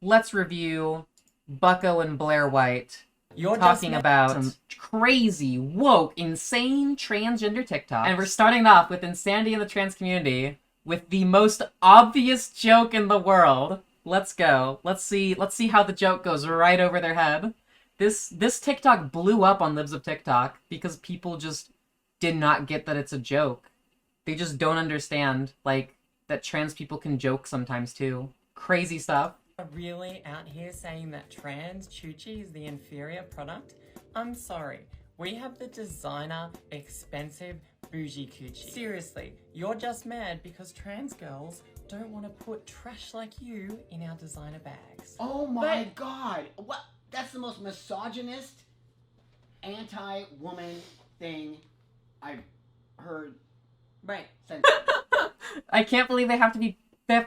let's review Bucko and Blaire White You're talking about some crazy, woke, insane transgender TikTok. And we're starting off with insanity in the trans community with the most obvious joke in the world. Let's go. Let's see how the joke goes right over their head. This TikTok blew up on Libs of TikTok because people just did not get that it's a joke. They just don't understand, like, that trans people can joke sometimes too. Crazy stuff. really out here saying that trans Chuchi is the inferior product? I'm sorry. We have the designer, expensive, bougie coochie. Seriously, you're just mad because trans girls don't want to put trash like you in our designer bags. Oh my god! What? That's the most misogynist, anti-woman thing I've heard. Right. Since. I can't believe they have to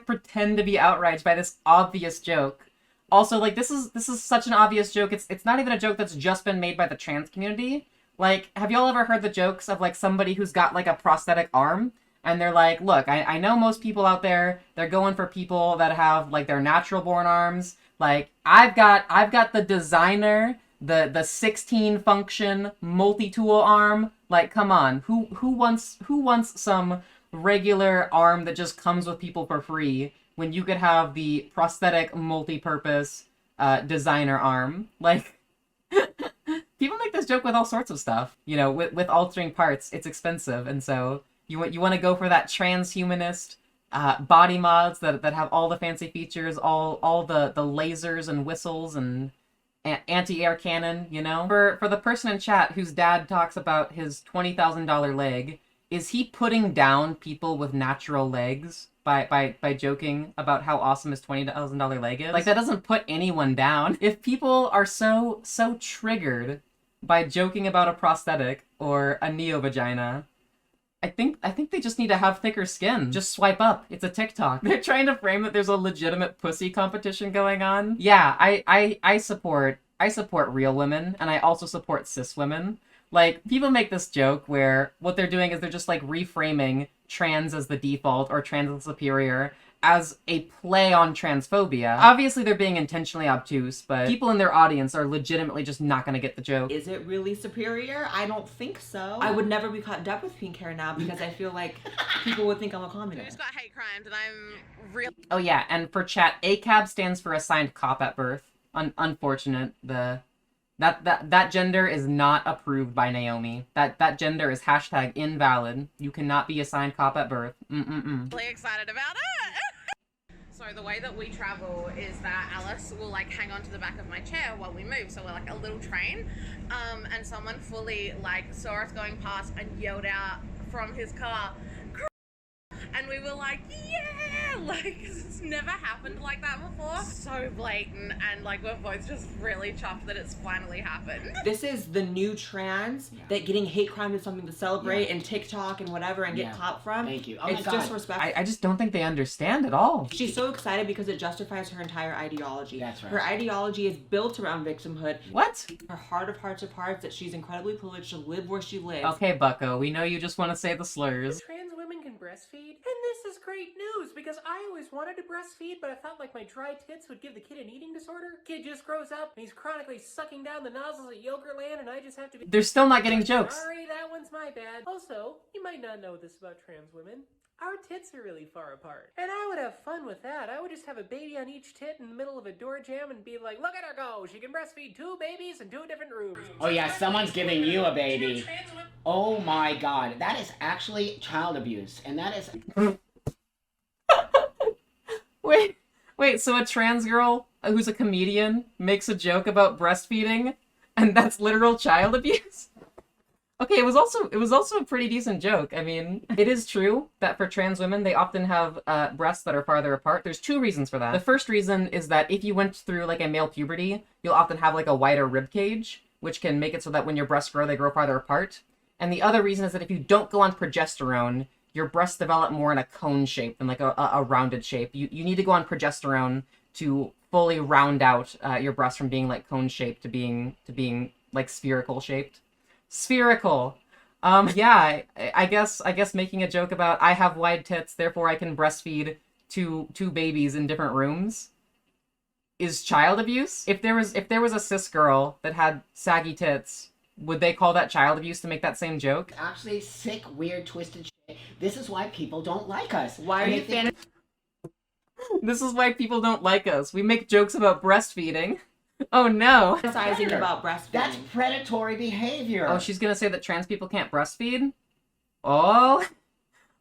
pretend to be outraged by this obvious joke. Also, like, this is such an obvious joke. It's not even a joke that's just been made by the trans community. Like, have y'all ever heard the jokes of, like, somebody who's got, like, a prosthetic arm? And they're like, look, I know most people out there, they're going for people that have, like, their natural-born arms. Like, I've got the designer, the 16-function multi-tool arm. Like, come on. Who wants some regular arm that just comes with people for free when you could have the prosthetic multi-purpose designer arm? Like, people make this joke with all sorts of stuff. You know, with altering parts, it's expensive, and so you want to go for that transhumanist body mods that have all the fancy features, all the lasers and whistles and anti-air cannon, you know? For the person in chat whose dad talks about his $20,000 leg, is he putting down people with natural legs by joking about how awesome his $20,000 leg is? Like, that doesn't put anyone down. If people are so triggered by joking about a prosthetic or a neo-vagina, I think they just need to have thicker skin. Just swipe up. It's a TikTok. They're trying to frame that there's a legitimate pussy competition going on. Yeah, I support real women, and I also support cis women. Like, people make this joke where what they're doing is they're just, like, reframing trans as the default or trans as superior as a play on transphobia. Obviously, they're being intentionally obtuse, but people in their audience are legitimately just not gonna get the joke. Is it really superior? I don't think so. I would never be caught up with pink hair now because I feel like people would think I'm a communist. I just got hate crimes and I'm real. Oh yeah, and for chat, ACAB stands for assigned cop at birth. Unfortunate. That gender is not approved by Naomi. That gender is hashtag invalid. You cannot be assigned cop at birth. Really excited about it. So the way that we travel is that Alice will like hang onto the back of my chair while we move. So we're like a little train. And someone fully like saw us going past and yelled out from his car, and we were like, yeah, like it's never happened like that before. So blatant, and like we're both just really chuffed that it's finally happened. This is the new trans that getting hate crime is something to celebrate and TikTok and whatever and get clout from. Thank you. Oh It's my God. disrespectful. I just don't think they understand at all. She's so excited because it justifies her entire ideology. That's right. Her ideology is built around victimhood. What? Her heart of hearts of hearts that she's incredibly privileged to live where she lives. Okay, Bucko, we know you just want to say the slurs. Trans women can breastfeed, and this is great news because I always wanted to breastfeed, but I thought like my dry tits would give the kid an eating disorder. Kid just grows up and he's chronically sucking down the nozzles at Yogurtland, and I just have to be— They're still not getting jokes. Sorry, that one's my bad. Also, you might not know this about trans women. Our tits are really far apart. And I would have fun with that. I would just have a baby on each tit in the middle of a door jam and be like, look at her go. She can breastfeed 2 babies in 2 different rooms. Oh yeah, someone's giving you a baby. Oh my God, that is actually child abuse, and that is. Wait, so a trans girl who's a comedian makes a joke about breastfeeding, and that's literal child abuse? Okay, it was also a pretty decent joke. I mean, it is true that for trans women, they often have breasts that are farther apart. There's 2 reasons for that. The first reason is that if you went through like a male puberty, you'll often have like a wider rib cage, which can make it so that when your breasts grow, they grow farther apart. And the other reason is that if you don't go on progesterone, your breasts develop more in a cone shape than like a rounded shape. You need to go on progesterone to fully round out your breasts from being like cone shaped to being like spherical shaped. Spherical. Yeah, I guess making a joke about I have wide tits, therefore I can breastfeed two babies in different rooms. is child abuse. If there was a cis girl that had saggy tits, would they call that child abuse to make that same joke? Actually, sick, weird, twisted shit. This is why people don't like us. Why are And you they think- This is why people don't like us. We make jokes about breastfeeding. Oh no. fantasizing about breastfeeding? That's predatory behavior. Oh, she's gonna say that trans people can't breastfeed? Oh,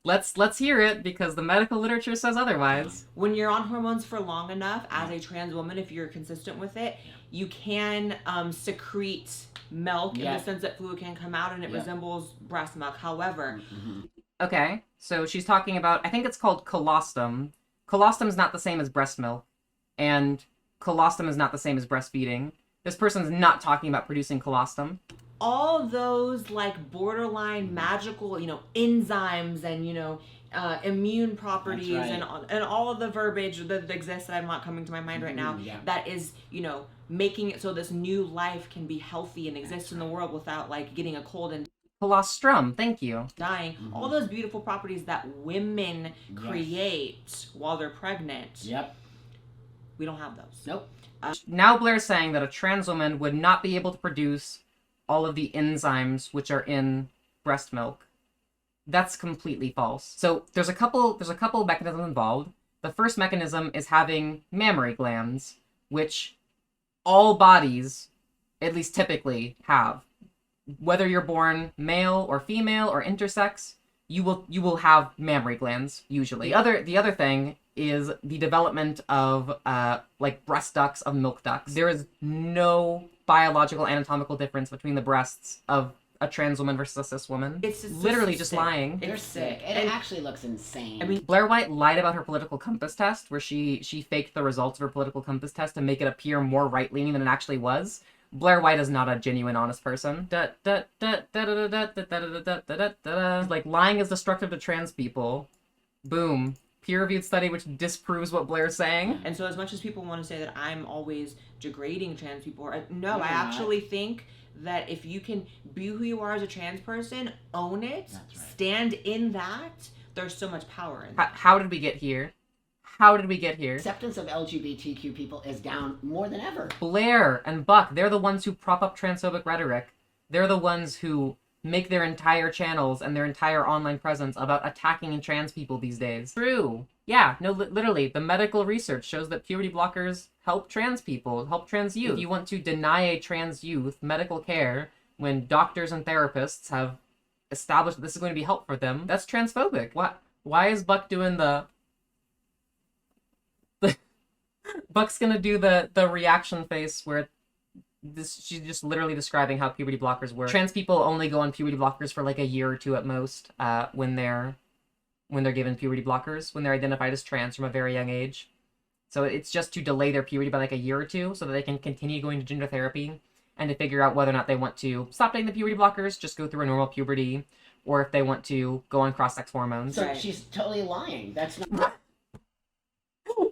let's hear it, because the medical literature says otherwise. When you're on hormones for long enough, as a trans woman, if you're consistent with it, you can secrete milk in Yeah. the sense that fluid can come out and it Yeah. resembles breast milk. However, Okay, so she's talking about, I think it's called colostrum. Colostrum is not the same as breast milk, and colostrum is not the same as breastfeeding. This person's not talking about producing colostrum. all those like borderline magical, enzymes and immune properties That's and all of the verbiage that exists that I'm not coming to my mind right now. Yeah. That is, making it so this new life can be healthy and exist in the world without like getting a cold and Colostrum, thank you. dying. All those beautiful properties that women create while they're pregnant. Yep. We don't have those. Nope. Now Blaire's saying that a trans woman would not be able to produce all of the enzymes which are in breast milk. That's completely false. So there's a couple mechanisms involved. The first mechanism is having mammary glands, which all bodies, at least typically, have. Whether you're born male or female or intersex, you will have mammary glands usually. The other thing is the development of like breast ducts, of milk ducts. There is no biological anatomical difference between the breasts of a trans woman versus a cis woman. It's just literally just sick. lying. They're It's sick. sick. It actually looks insane. I mean, Blaire White lied about her political compass test, where she faked the results of her political compass test to make it appear more right-leaning than it actually was. Blaire White is not a genuine, honest person. Like, lying is destructive to trans people. Boom. Peer-reviewed study which disproves what Blaire's saying. And so as much as people want to say that I'm always degrading trans people, no, You're I not. actually think that if you can be who you are as a trans person, own it, That's right. stand in that, there's so much power in that. How did we get here? How did we get here? Acceptance of LGBTQ people is down more than ever. Blaire and Buck, they're the ones who prop up transphobic rhetoric. They're the ones who make their entire channels and their entire online presence about attacking trans people these days. True. Yeah, no, literally, the medical research shows that puberty blockers help trans people, help trans youth. If you want to deny a trans youth medical care when doctors and therapists have established that this is going to be helpful for them, that's transphobic. Why is Buck doing the... Buck's gonna do the reaction face where she's just literally describing how puberty blockers work. Trans people only go on puberty blockers for like a year or two at most, when they're given puberty blockers, when they're identified as trans from a very young age. So it's just to delay their puberty by like a year or two so that they can continue going to gender therapy and to figure out whether or not they want to stop taking the puberty blockers, just go through a normal puberty, or if they want to go on cross-sex hormones. So Right. she's totally lying. That's not.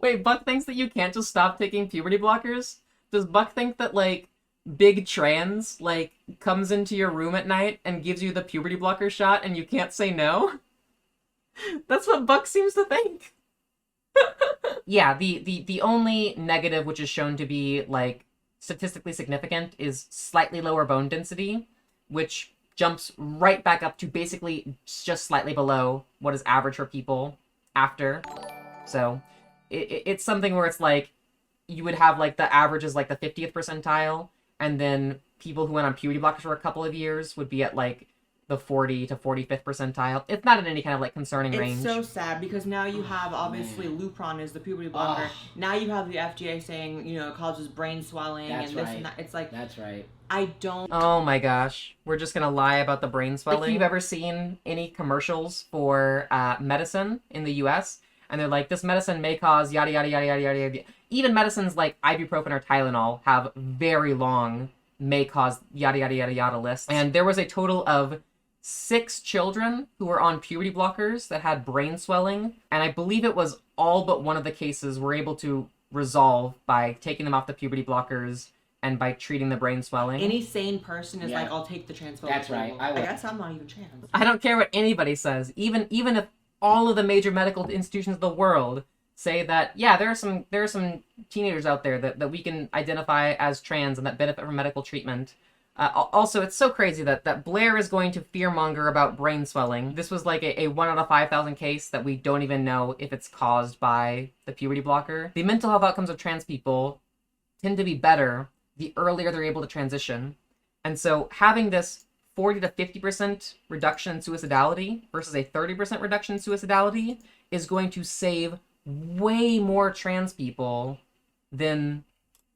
Wait, Buck thinks that you can't just stop taking puberty blockers? Does Buck think that, like, big trans, like, comes into your room at night and gives you the puberty blocker shot and you can't say no? That's what Buck seems to think. Yeah, the only negative which is shown to be, like, statistically significant is slightly lower bone density, which jumps right back up to basically just slightly below what is average for people after. So it's something where it's like you would have like the average is like the 50th percentile, and then people who went on puberty blockers for a couple of years would be at like the 40 to 45th percentile. It's not in any kind of like concerning range. It's so sad because now you have obviously Lupron is the puberty blocker. Now you have the FDA saying, it causes brain swelling That's and this right. and that. It's like, That's right. I don't. Oh my gosh. We're just gonna lie about the brain swelling. Like, if you've ever seen any commercials for medicine in the US, and they're like, this medicine may cause yada yada yada yada yada yada. Even medicines like ibuprofen or Tylenol have very long may cause yada yada yada yada lists. And there was a total of 6 children who were on puberty blockers that had brain swelling, and I believe it was all but one of the cases were able to resolve by taking them off the puberty blockers and by treating the brain swelling. Any sane person is Yeah. like, I'll take the transphobic That's right. label. I I would. guess I'm not even trans. I don't care what anybody says. Even if all of the major medical institutions of the world say that, yeah, there are some teenagers out there that we can identify as trans and that benefit from medical treatment. Also, it's so crazy that Blaire is going to fearmonger about brain swelling. This was like a 1 out of 5,000 case that we don't even know if it's caused by the puberty blocker. The mental health outcomes of trans people tend to be better the earlier they're able to transition. And so having this 40 to 50% reduction in suicidality versus a 30% reduction in suicidality is going to save way more trans people than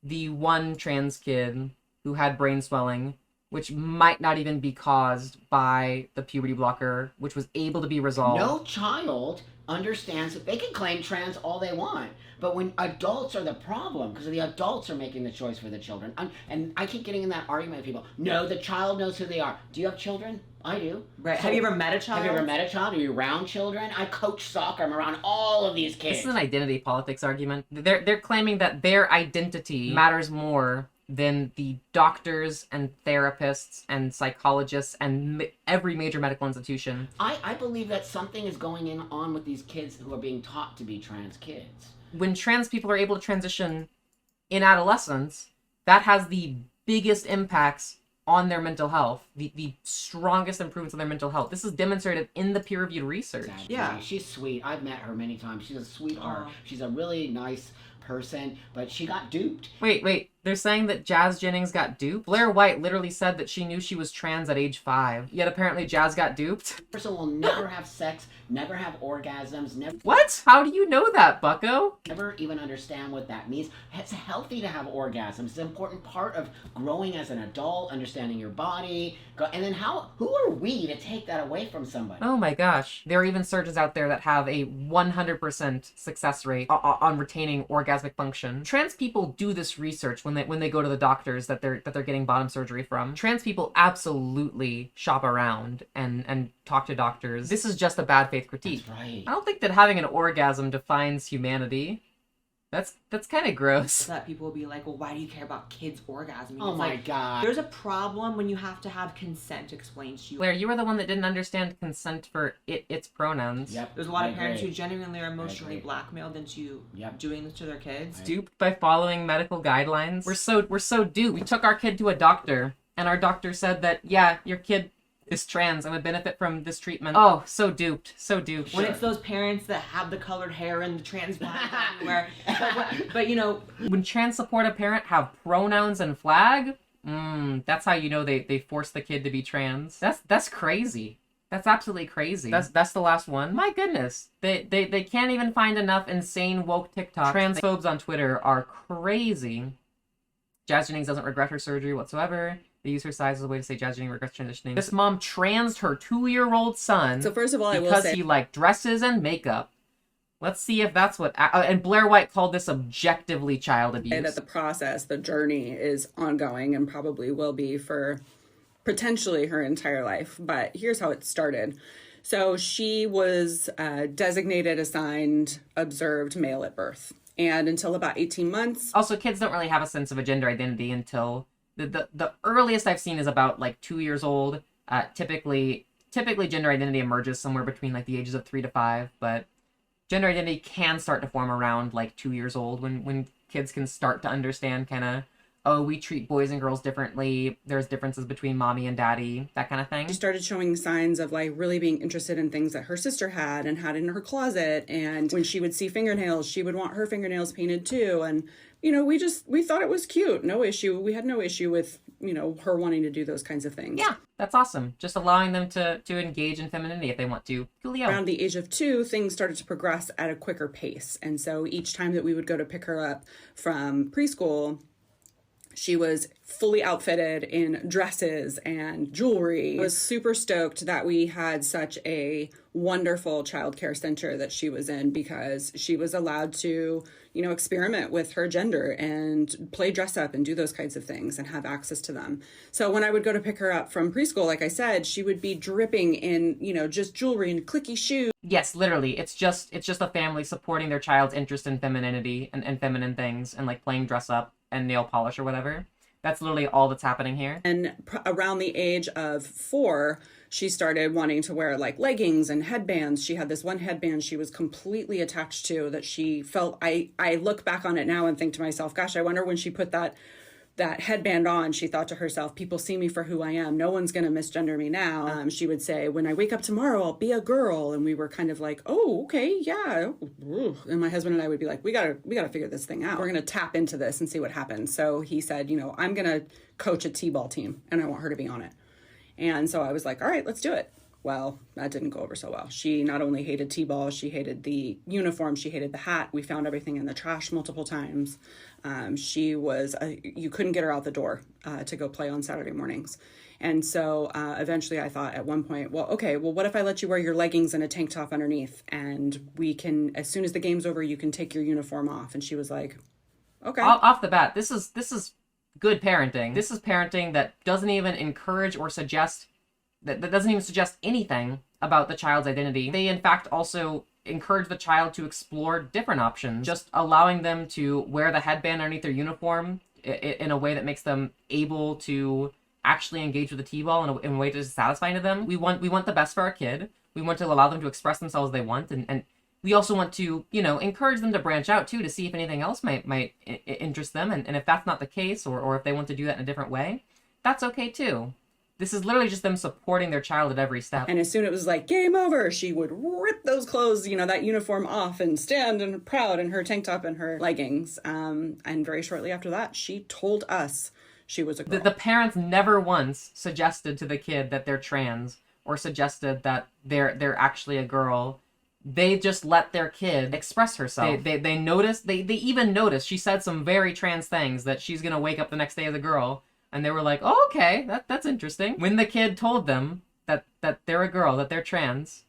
the one trans kid who had brain swelling, which might not even be caused by the puberty blocker, which was able to be resolved. No child understands that they can claim trans all they want, but when adults are the problem, because the adults are making the choice for the children, and I keep getting in that argument with people. No, the child knows who they are. Do you have children? I do. Right. So, have you ever met a child? Have you ever met a child? Are you around children? I coach soccer. I'm around all of these kids. This is an identity politics argument. They're claiming that their identity matters more than the doctors and therapists and psychologists and every major medical institution. I believe that something is going on with these kids who are being taught to be trans kids. When trans people are able to transition in adolescence, that has the biggest impacts on their mental health, the strongest improvements on their mental health. This is demonstrated in the peer-reviewed research. Exactly. Yeah. She's sweet. I've met her many times. She's a sweetheart. Aw. She's a really nice person, but she got duped. Wait, they're saying that Jazz Jennings got duped? Blaire White literally said that she knew she was trans at age 5, yet apparently Jazz got duped? A person will never have sex, never have orgasms, What? How do you know that, bucko? never even understand what that means. It's healthy to have orgasms. It's an important part of growing as an adult, understanding your body. And then who are we to take that away from somebody? Oh my gosh. There are even surgeons out there that have a 100% success rate on retaining orgasmic function. Trans people do this research when they go to the doctors that they're getting bottom surgery from. Trans people absolutely shop around and talk to doctors. This is just a bad faith critique. That's right. I don't think that having an orgasm defines humanity. That's kind of gross. That people will be like, well, why do you care about kids' orgasming? Oh It's my like, God. There's a problem when you have to have consent explained to you. Blaire, you were the one that didn't understand consent for its pronouns. Yep. There's a lot I of parents agree. who genuinely are emotionally agree. blackmailed into Yep. doing this to their kids. Duped by following medical guidelines. We're so duped. We took our kid to a doctor, and our doctor said that, yeah, your kid is trans and would benefit from this treatment. Oh, so duped. So duped. When it's those parents that have the colored hair and the trans flag everywhere. But you know, When trans support a parent have pronouns and flag, that's how you know they force the kid to be trans. That's crazy. That's absolutely crazy. That's the last one. My goodness. They can't even find enough insane woke TikTok. Transphobes on Twitter are crazy. Jazz Jennings doesn't regret her surgery whatsoever. They use her size as a way to say Jazz Jennings regrets transitioning. This mom transed her 2-year-old son. So first of all, I will because say he liked dresses and makeup. Let's see if that's what... and Blaire White called this objectively child abuse. that the process, the journey is ongoing and probably will be for potentially her entire life. But here's how it started. So she was designated, assigned, observed male at birth. And until about 18 months. Also, kids don't really have a sense of a gender identity until... The earliest I've seen is about, like, 2 years old. Typically gender identity emerges somewhere between, like, the ages of 3 to 5. But gender identity can start to form around, like, 2 years old when kids can start to understand kind of, oh, we treat boys and girls differently. There's differences between mommy and daddy, that kind of thing. She started showing signs of like really being interested in things that her sister had and had in her closet. And when she would see fingernails, she would want her fingernails painted too. And, you know, we thought it was cute. No issue. We had no issue with, you know, her wanting to do those kinds of things. Yeah, that's awesome. Just allowing them to engage in femininity if they want to. Coolio. Around the age of 2, things started to progress at a quicker pace. And so each time that we would go to pick her up from preschool, she was fully outfitted in dresses and jewelry. I was super stoked that we had such a wonderful childcare center that she was in because she was allowed to, you know, experiment with her gender and play dress up and do those kinds of things and have access to them. So when I would go to pick her up from preschool, like I said, she would be dripping in, you know, just jewelry and clicky shoes. Yes, literally. It's just a family supporting their child's interest in femininity and feminine things and like playing dress up and nail polish or whatever. That's literally all that's happening here. And around the age of 4, she started wanting to wear like leggings and headbands. She had this one headband she was completely attached to that she felt, I look back on it now and think to myself, gosh, I wonder when she put that headband on, she thought to herself, people see me for who I am. No one's going to misgender me now. She would say, when I wake up tomorrow, I'll be a girl. And we were kind of like, oh, okay, yeah. And my husband and I would be like, we gotta figure this thing out. We're going to tap into this and see what happens. So he said, I'm going to coach a t-ball team and I want her to be on it. And so I was like, all right, let's do it. Well, that didn't go over so well. She not only hated t-ball, she hated the uniform, she hated the hat. We found everything in the trash multiple times. She was, you couldn't get her out the door to go play on Saturday mornings. And so eventually I thought at one point, well, what if I let you wear your leggings and a tank top underneath? And we can, as soon as the game's over, you can take your uniform off. And she was like, okay. Off the bat, this is good parenting. This is parenting that doesn't even encourage or suggest, that doesn't even suggest anything about the child's identity. They, in fact, also encourage the child to explore different options, just allowing them to wear the headband underneath their uniform in a way that makes them able to actually engage with the t-ball in a way that is satisfying to them. We want the best for our kid. We want to allow them to express themselves as they want, and we also want to, encourage them to branch out too, to see if anything else might interest them, and if that's not the case, or if they want to do that in a different way, that's okay too. This is literally just them supporting their child at every step. And as soon as it was like, game over, she would rip those clothes, that uniform off and stand and proud in her tank top and her leggings. And very shortly after that, she told us she was a girl. The parents never once suggested to the kid that they're trans or suggested that they're actually a girl. They just let their kid express herself. They noticed, they even noticed, she said some very trans things, that she's going to wake up the next day as a girl. And they were like, oh, okay, that's interesting. When the kid told them that they're a girl, that they're trans,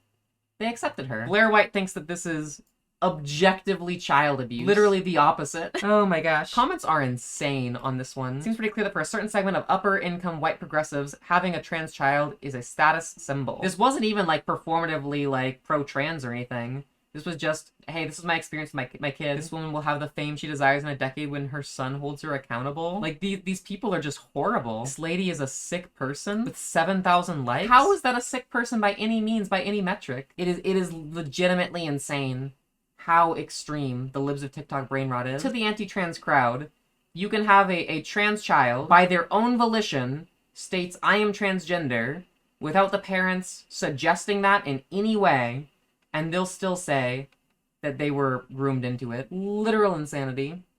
they accepted her. Blaire White thinks that this is objectively child abuse. Literally the opposite. Oh my gosh. Comments are insane on this one. Seems pretty clear that for a certain segment of upper income white progressives, having a trans child is a status symbol. This wasn't even like performatively like pro-trans or anything. This was just, hey, this is my experience with my kid. This woman will have the fame she desires in a decade when her son holds her accountable. Like, these people are just horrible. This lady is a sick person with 7,000 likes. How is that a sick person by any means, by any metric? It is legitimately insane how extreme the libs of TikTok brain rot is. To the anti-trans crowd, you can have a trans child, by their own volition, states, I am transgender, without the parents suggesting that in any way, and they'll still say that they were groomed into it. Literal insanity.